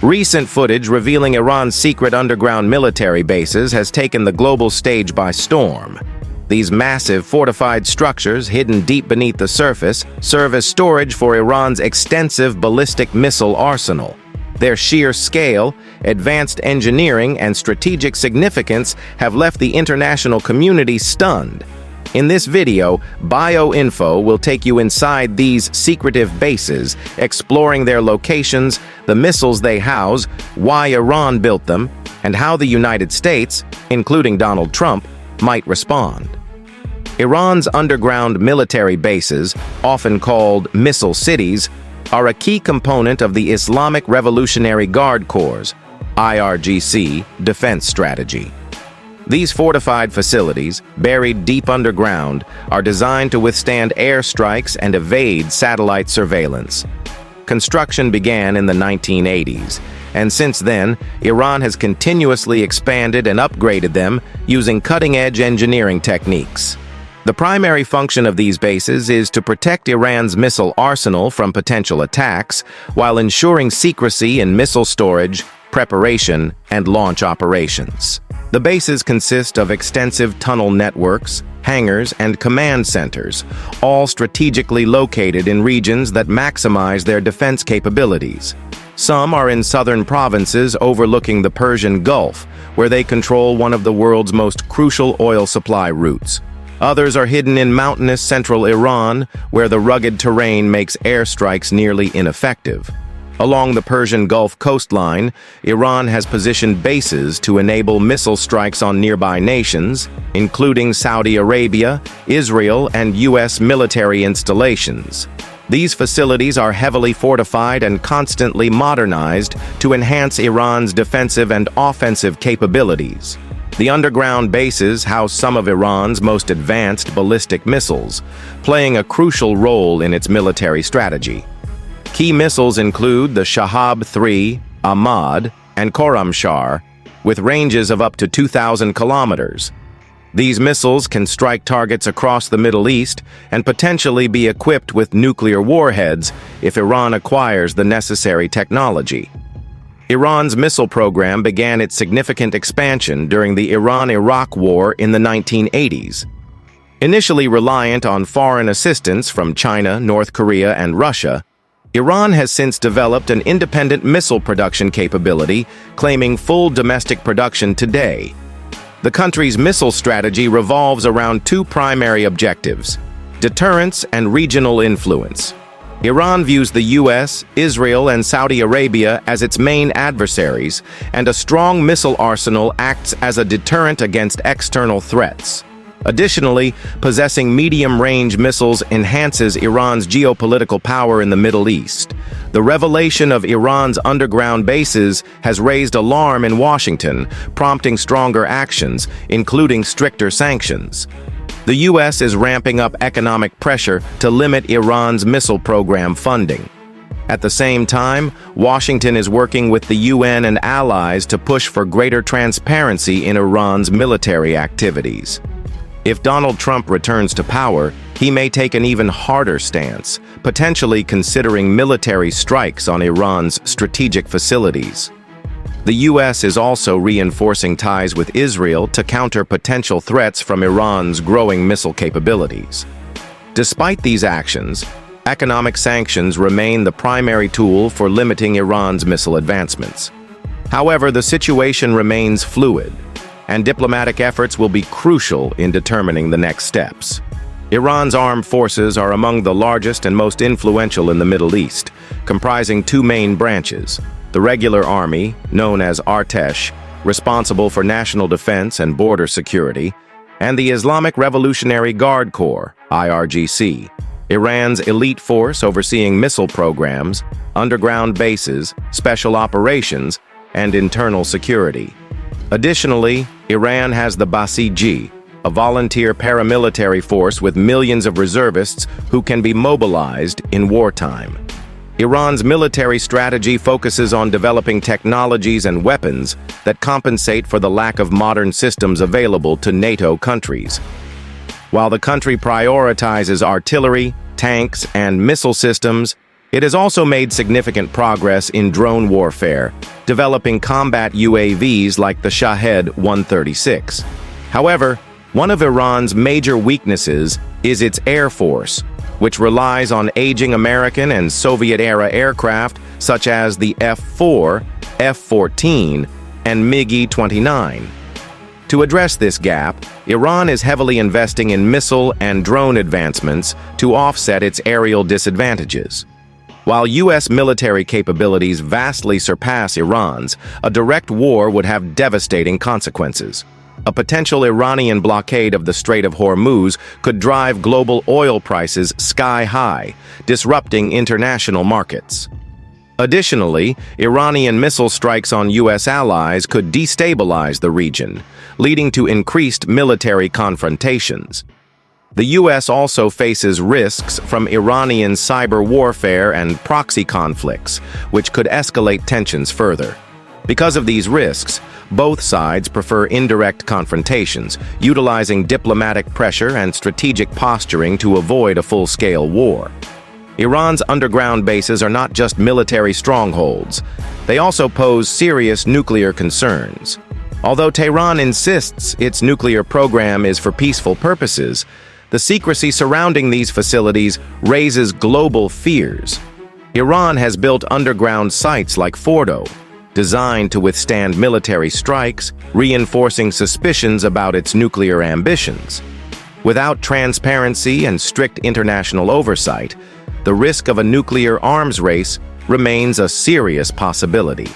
Recent footage revealing Iran's secret underground military bases has taken the global stage by storm. These massive fortified structures, hidden deep beneath the surface, serve as storage for Iran's extensive ballistic missile arsenal. Their sheer scale, advanced engineering, and strategic significance have left the international community stunned. In this video, BioInfo will take you inside these secretive bases, exploring their locations, the missiles they house, why Iran built them, and how the United States, including Donald Trump, might respond. Iran's underground military bases, often called missile cities, are a key component of the Islamic Revolutionary Guard Corps' (IRGC) defense strategy. These fortified facilities, buried deep underground, are designed to withstand airstrikes and evade satellite surveillance. Construction began in the 1980s, and since then, Iran has continuously expanded and upgraded them using cutting-edge engineering techniques. The primary function of these bases is to protect Iran's missile arsenal from potential attacks while ensuring secrecy in missile storage, preparation, and launch operations. The bases consist of extensive tunnel networks, hangars, and command centers, all strategically located in regions that maximize their defense capabilities. Some are in southern provinces overlooking the Persian Gulf, where they control one of the world's most crucial oil supply routes. Others are hidden in mountainous central Iran, where the rugged terrain makes airstrikes nearly ineffective. Along the Persian Gulf coastline, Iran has positioned bases to enable missile strikes on nearby nations, including Saudi Arabia, Israel, and U.S. military installations. These facilities are heavily fortified and constantly modernized to enhance Iran's defensive and offensive capabilities. The underground bases house some of Iran's most advanced ballistic missiles, playing a crucial role in its military strategy. Key missiles include the Shahab-3, Ahmad, and Khorramshahr, with ranges of up to 2,000 kilometers. These missiles can strike targets across the Middle East and potentially be equipped with nuclear warheads if Iran acquires the necessary technology. Iran's missile program began its significant expansion during the Iran-Iraq War in the 1980s. Initially reliant on foreign assistance from China, North Korea, and Russia, Iran has since developed an independent missile production capability, claiming full domestic production today. The country's missile strategy revolves around two primary objectives: deterrence and regional influence. Iran views the U.S., Israel, and Saudi Arabia as its main adversaries, and a strong missile arsenal acts as a deterrent against external threats. Additionally, possessing medium-range missiles enhances Iran's geopolitical power in the Middle East. The revelation of Iran's underground bases has raised alarm in Washington, prompting stronger actions, including stricter sanctions. The U.S. is ramping up economic pressure to limit Iran's missile program funding. At the same time, Washington is working with the UN and allies to push for greater transparency in Iran's military activities. If Donald Trump returns to power, he may take an even harder stance, potentially considering military strikes on Iran's strategic facilities. The U.S. is also reinforcing ties with Israel to counter potential threats from Iran's growing missile capabilities. Despite these actions, economic sanctions remain the primary tool for limiting Iran's missile advancements. However, the situation remains fluid, and diplomatic efforts will be crucial in determining the next steps. Iran's armed forces are among the largest and most influential in the Middle East, comprising two main branches: the regular army, known as Artesh, responsible for national defense and border security, and the Islamic Revolutionary Guard Corps, IRGC, Iran's elite force overseeing missile programs, underground bases, special operations, and internal security. Additionally, Iran has the Basiji, a volunteer paramilitary force with millions of reservists who can be mobilized in wartime. Iran's military strategy focuses on developing technologies and weapons that compensate for the lack of modern systems available to NATO countries. While the country prioritizes artillery, tanks, and missile systems, It has also made significant progress in drone warfare, developing combat UAVs like the Shahed 136. However, one of Iran's major weaknesses is its air force, which relies on aging American and Soviet-era aircraft such as the F-4, F-14, and MiG-29. To address this gap, Iran is heavily investing in missile and drone advancements to offset its aerial disadvantages. While U.S. military capabilities vastly surpass Iran's, a direct war would have devastating consequences. A potential Iranian blockade of the Strait of Hormuz could drive global oil prices sky high, disrupting international markets. Additionally, Iranian missile strikes on U.S. allies could destabilize the region, leading to increased military confrontations. The U.S. also faces risks from Iranian cyber warfare and proxy conflicts, which could escalate tensions further. Because of these risks, both sides prefer indirect confrontations, utilizing diplomatic pressure and strategic posturing to avoid a full-scale war. Iran's underground bases are not just military strongholds. They also pose serious nuclear concerns. Although Tehran insists its nuclear program is for peaceful purposes, the secrecy surrounding these facilities raises global fears. Iran has built underground sites like Fordo, designed to withstand military strikes, reinforcing suspicions about its nuclear ambitions. Without transparency and strict international oversight, the risk of a nuclear arms race remains a serious possibility.